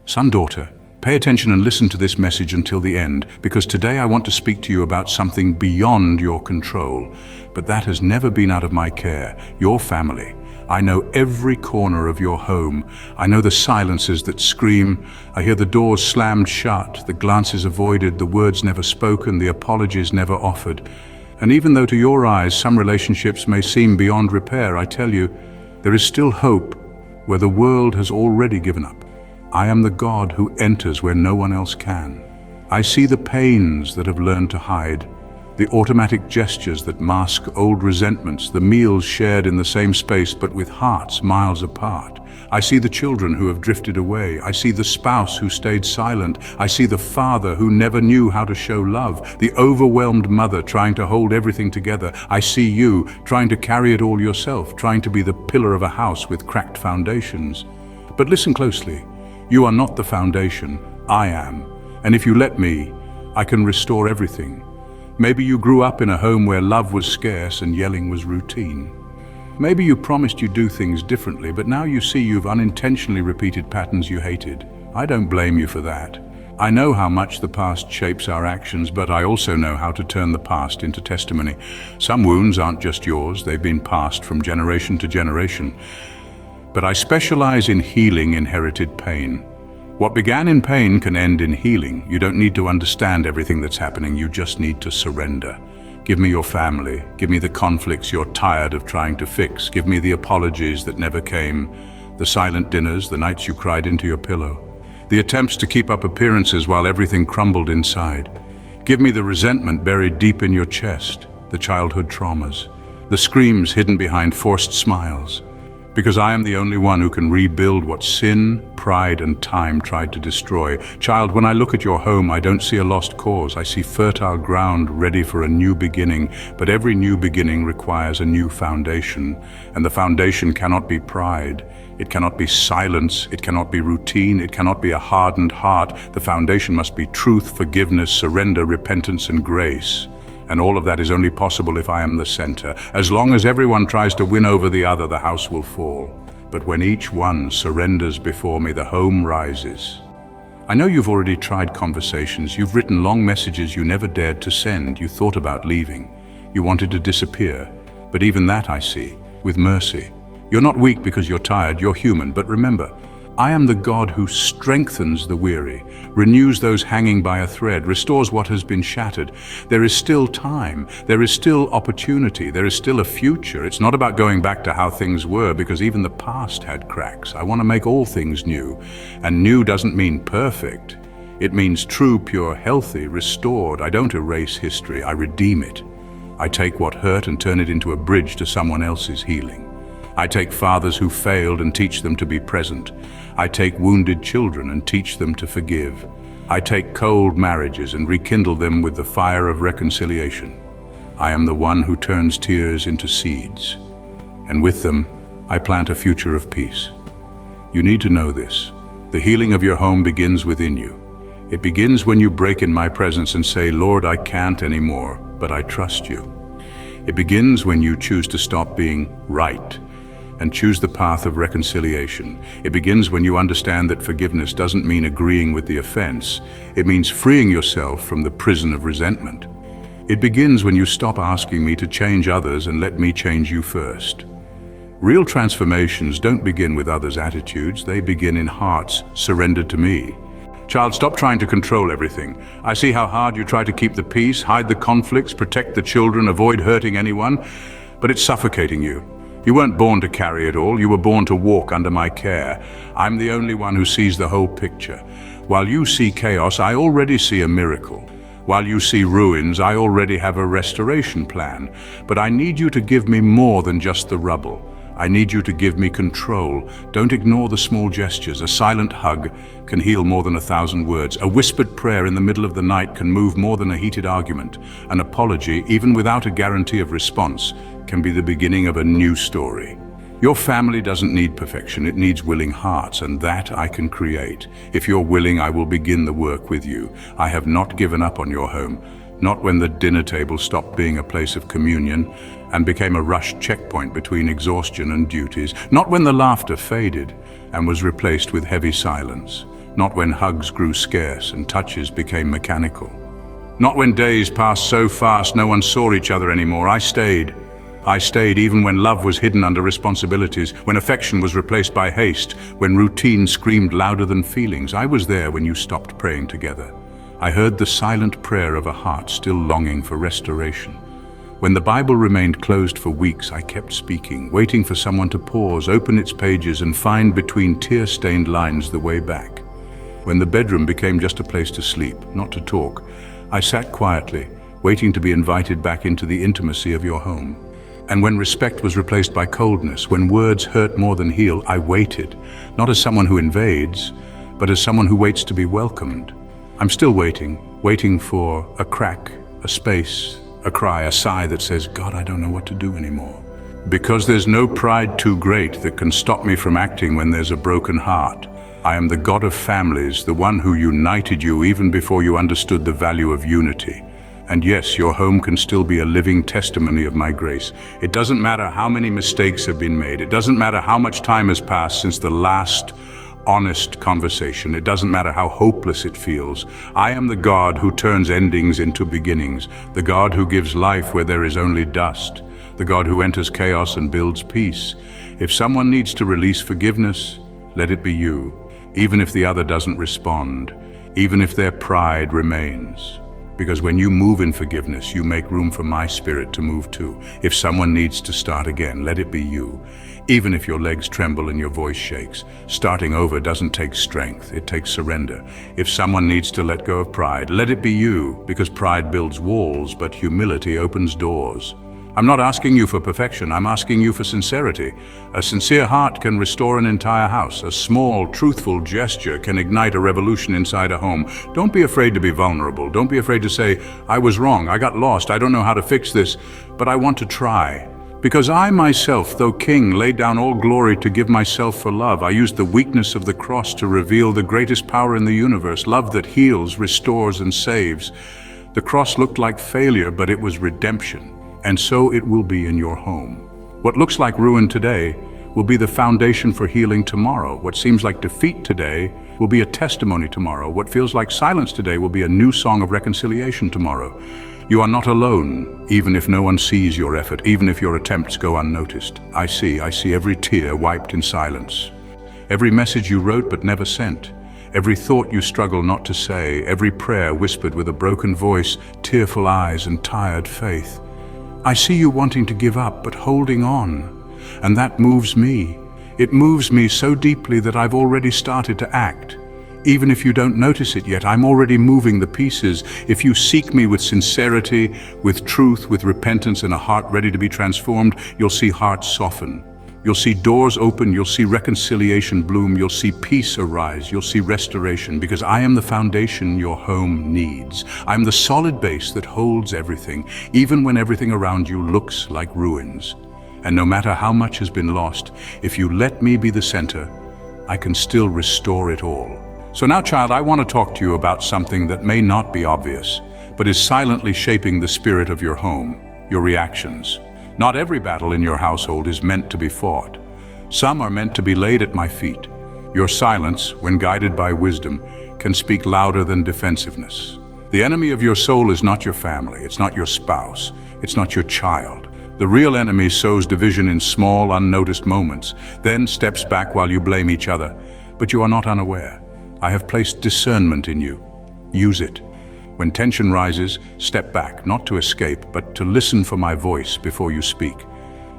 Son, daughter, pay attention and listen to this message until the end, because today I want to speak to you about something beyond your control, but that has never been out of my care, your family. I know every corner of your home. I know the silences that scream. I hear the doors slammed shut, the glances avoided, the words never spoken, the apologies never offered. And even though to your eyes some relationships may seem beyond repair, I tell you, there is still hope where the world has already given up. I am the God who enters where no one else can. I see the pains that have learned to hide, the automatic gestures that mask old resentments, the meals shared in the same space but with hearts miles apart. I see the children who have drifted away. I see the spouse who stayed silent. I see the father who never knew how to show love, the overwhelmed mother trying to hold everything together. I see you trying to carry it all yourself, trying to be the pillar of a house with cracked foundations. But listen closely. You are not the foundation. I am. And if you let me, I can restore everything. Maybe you grew up in a home where love was scarce and yelling was routine. Maybe you promised you'd do things differently, but now you see you've unintentionally repeated patterns you hated. I don't blame you for that. I know how much the past shapes our actions, but I also know how to turn the past into testimony. Some wounds aren't just yours, they've been passed from generation to generation. But I specialize in healing inherited pain. What began in pain can end in healing. You don't need to understand everything that's happening, you just need to surrender. Give me your family, give me the conflicts you're tired of trying to fix, give me the apologies that never came, the silent dinners, the nights you cried into your pillow, the attempts to keep up appearances while everything crumbled inside. Give me the resentment buried deep in your chest, the childhood traumas, the screams hidden behind forced smiles. Because I am the only one who can rebuild what sin, pride, and time tried to destroy. Child, when I look at your home, I don't see a lost cause. I see fertile ground ready for a new beginning. But every new beginning requires a new foundation. And the foundation cannot be pride. It cannot be silence. It cannot be routine. It cannot be a hardened heart. The foundation must be truth, forgiveness, surrender, repentance, and grace. And all of that is only possible if I am the center. As long as everyone tries to win over the other, the house will fall. But when each one surrenders before me, the home rises. I know you've already tried conversations. You've written long messages you never dared to send. You thought about leaving. You wanted to disappear. But even that I see, with mercy. You're not weak because you're tired, you're human. But remember, I am the God who strengthens the weary, renews those hanging by a thread, restores what has been shattered. There is still time, there is still opportunity, there is still a future. It's not about going back to how things were, because even the past had cracks. I want to make all things new. And new doesn't mean perfect. It means true, pure, healthy, restored. I don't erase history, I redeem it. I take what hurt and turn it into a bridge to someone else's healing. I take fathers who failed and teach them to be present. I take wounded children and teach them to forgive. I take cold marriages and rekindle them with the fire of reconciliation. I am the one who turns tears into seeds. And with them, I plant a future of peace. You need to know this. The healing of your home begins within you. It begins when you break in my presence and say, Lord, I can't anymore, but I trust you. It begins when you choose to stop being right and choose the path of reconciliation. It begins when you understand that forgiveness doesn't mean agreeing with the offense. It means freeing yourself from the prison of resentment. It begins when you stop asking me to change others and let me change you first. Real transformations don't begin with others' attitudes, they begin in hearts surrendered to me. Child, stop trying to control everything. I see how hard you try to keep the peace, hide the conflicts, protect the children, avoid hurting anyone, but it's suffocating you. You weren't born to carry it all, you were born to walk under my care. I'm the only one who sees the whole picture. While you see chaos, I already see a miracle. While you see ruins, I already have a restoration plan. But I need you to give me more than just the rubble. I need you to give me control. Don't ignore the small gestures. A silent hug can heal more than 1,000 words. A whispered prayer in the middle of the night can move more than a heated argument. An apology, even without a guarantee of response, can be the beginning of a new story. Your family doesn't need perfection, it needs willing hearts, and that I can create. If you're willing, I will begin the work with you. I have not given up on your home, not when the dinner table stopped being a place of communion and became a rushed checkpoint between exhaustion and duties, not when the laughter faded and was replaced with heavy silence. Not when hugs grew scarce and touches became mechanical. Not when days passed so fast no one saw each other anymore. I stayed. I stayed even when love was hidden under responsibilities, when affection was replaced by haste, when routine screamed louder than feelings. I was there when you stopped praying together. I heard the silent prayer of a heart still longing for restoration. When the Bible remained closed for weeks, I kept speaking, waiting for someone to pause, open its pages, and find between tear-stained lines the way back. When the bedroom became just a place to sleep, not to talk, I sat quietly, waiting to be invited back into the intimacy of your home. And when respect was replaced by coldness, when words hurt more than heal, I waited, not as someone who invades, but as someone who waits to be welcomed. I'm still waiting for a crack, a space, a cry, a sigh that says, God, I don't know what to do anymore. Because there's no pride too great that can stop me from acting when there's a broken heart. I am the God of families, the one who united you even before you understood the value of unity. And yes, your home can still be a living testimony of my grace. It doesn't matter how many mistakes have been made. It doesn't matter how much time has passed since the last honest conversation. It doesn't matter how hopeless it feels. I am the God who turns endings into beginnings, the God who gives life where there is only dust, the God who enters chaos and builds peace. If someone needs to release forgiveness, let it be you, even if the other doesn't respond, even if their pride remains. Because when you move in forgiveness, you make room for my spirit to move too. If someone needs to start again, let it be you. Even if your legs tremble and your voice shakes, starting over doesn't take strength, it takes surrender. If someone needs to let go of pride, let it be you, because pride builds walls, but humility opens doors. I'm not asking you for perfection, I'm asking you for sincerity. A sincere heart can restore an entire house. A small, truthful gesture can ignite a revolution inside a home. Don't be afraid to be vulnerable. Don't be afraid to say, I was wrong, I got lost, I don't know how to fix this, but I want to try. Because I myself, though king, laid down all glory to give myself for love. I used the weakness of the cross to reveal the greatest power in the universe, love that heals, restores, and saves. The cross looked like failure, but it was redemption. And so it will be in your home. What looks like ruin today will be the foundation for healing tomorrow. What seems like defeat today will be a testimony tomorrow. What feels like silence today will be a new song of reconciliation tomorrow. You are not alone, even if no one sees your effort, even if your attempts go unnoticed. I see every tear wiped in silence. Every message you wrote but never sent. Every thought you struggle not to say. Every prayer whispered with a broken voice, tearful eyes, and tired faith. I see you wanting to give up, but holding on. And that moves me. It moves me so deeply that I've already started to act. Even if you don't notice it yet, I'm already moving the pieces. If you seek me with sincerity, with truth, with repentance, and a heart ready to be transformed, you'll see hearts soften. You'll see doors open, you'll see reconciliation bloom, you'll see peace arise, you'll see restoration, because I am the foundation your home needs. I'm the solid base that holds everything, even when everything around you looks like ruins. And no matter how much has been lost, if you let me be the center, I can still restore it all. So now, child, I want to talk to you about something that may not be obvious, but is silently shaping the spirit of your home, your reactions. Not every battle in your household is meant to be fought. Some are meant to be laid at my feet. Your silence, when guided by wisdom, can speak louder than defensiveness. The enemy of your soul is not your family, it's not your spouse, it's not your child. The real enemy sows division in small, unnoticed moments, then steps back while you blame each other. But you are not unaware. I have placed discernment in you. Use it. When tension rises, step back, not to escape, but to listen for my voice before you speak.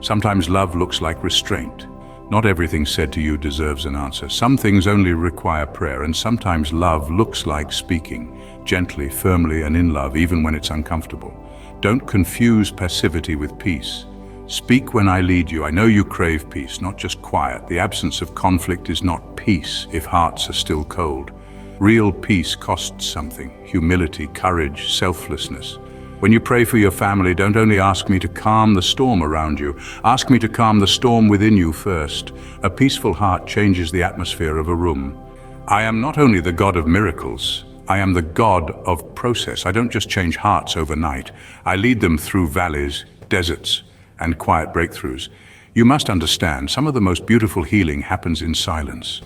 Sometimes love looks like restraint. Not everything said to you deserves an answer. Some things only require prayer, and sometimes love looks like speaking, gently, firmly, and in love, even when it's uncomfortable. Don't confuse passivity with peace. Speak when I lead you. I know you crave peace, not just quiet. The absence of conflict is not peace if hearts are still cold. Real peace costs something: humility, courage, selflessness. When you pray for your family, don't only ask me to calm the storm around you. Ask me to calm the storm within you first. A peaceful heart changes the atmosphere of a room. I am not only the God of miracles, I am the God of process. I don't just change hearts overnight. I lead them through valleys, deserts, and quiet breakthroughs. You must understand, some of the most beautiful healing happens in silence.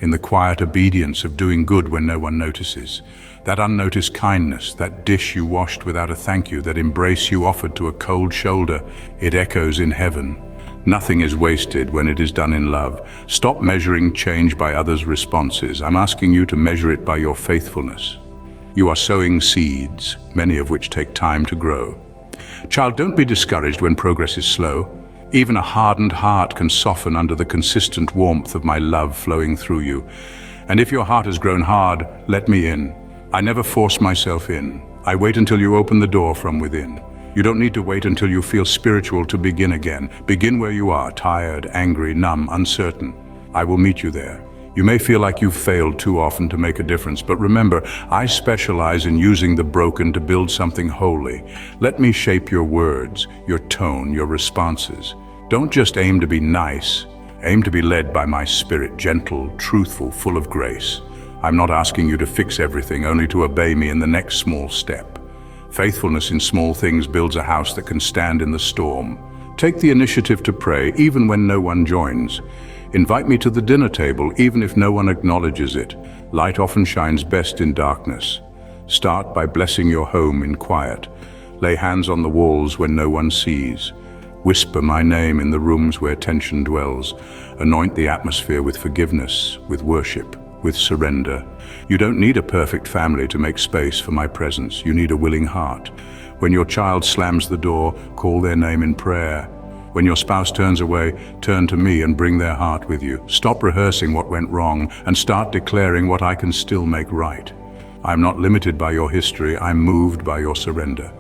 in the quiet obedience of doing good when no one notices. That unnoticed kindness, that dish you washed without a thank you, that embrace you offered to a cold shoulder, it echoes in heaven. Nothing is wasted when it is done in love. Stop measuring change by others' responses. I'm asking you to measure it by your faithfulness. You are sowing seeds, many of which take time to grow. Child, don't be discouraged when progress is slow. Even a hardened heart can soften under the consistent warmth of my love flowing through you. And if your heart has grown hard, let me in. I never force myself in. I wait until you open the door from within. You don't need to wait until you feel spiritual to begin again. Begin where you are, tired, angry, numb, uncertain. I will meet you there. You may feel like you've failed too often to make a difference, but remember, I specialize in using the broken to build something holy. Let me shape your words, your tone, your responses. Don't just aim to be nice. Aim to be led by my spirit, gentle, truthful, full of grace. I'm not asking you to fix everything, only to obey me in the next small step. Faithfulness in small things builds a house that can stand in the storm. Take the initiative to pray, even when no one joins. Invite me to the dinner table, even if no one acknowledges it. Light often shines best in darkness. Start by blessing your home in quiet. Lay hands on the walls when no one sees. Whisper my name in the rooms where tension dwells. Anoint the atmosphere with forgiveness, with worship, with surrender. You don't need a perfect family to make space for my presence. You need a willing heart. When your child slams the door, call their name in prayer. When your spouse turns away, turn to me and bring their heart with you. Stop rehearsing what went wrong and start declaring what I can still make right. I'm not limited by your history. I'm moved by your surrender.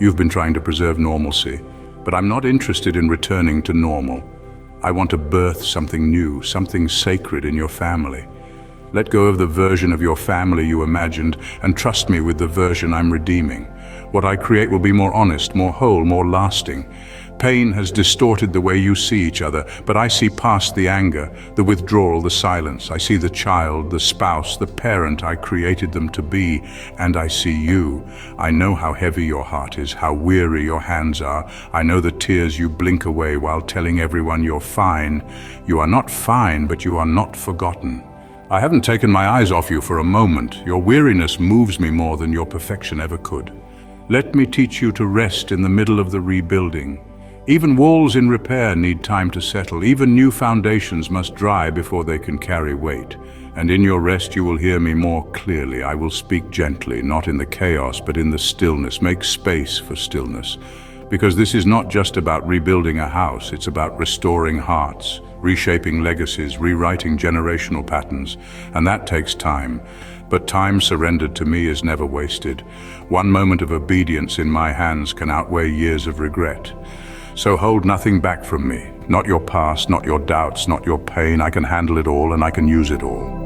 You've been trying to preserve normalcy, but I'm not interested in returning to normal. I want to birth something new, something sacred in your family. Let go of the version of your family you imagined and trust me with the version I'm redeeming. What I create will be more honest, more whole, more lasting. Pain has distorted the way you see each other, but I see past the anger, the withdrawal, the silence. I see the child, the spouse, the parent I created them to be, and I see you. I know how heavy your heart is, how weary your hands are. I know the tears you blink away while telling everyone you're fine. You are not fine, but you are not forgotten. I haven't taken my eyes off you for a moment. Your weariness moves me more than your perfection ever could. Let me teach you to rest in the middle of the rebuilding. Even walls in repair need time to settle. Even new foundations must dry before they can carry weight. And in your rest you will hear me more clearly. I will speak gently, not in the chaos, but in the stillness. Make space for stillness. Because this is not just about rebuilding a house, it's about restoring hearts, reshaping legacies, rewriting generational patterns, and that takes time. But time surrendered to me is never wasted. One moment of obedience in my hands can outweigh years of regret. So hold nothing back from me, not your past, not your doubts, not your pain. I can handle it all and I can use it all.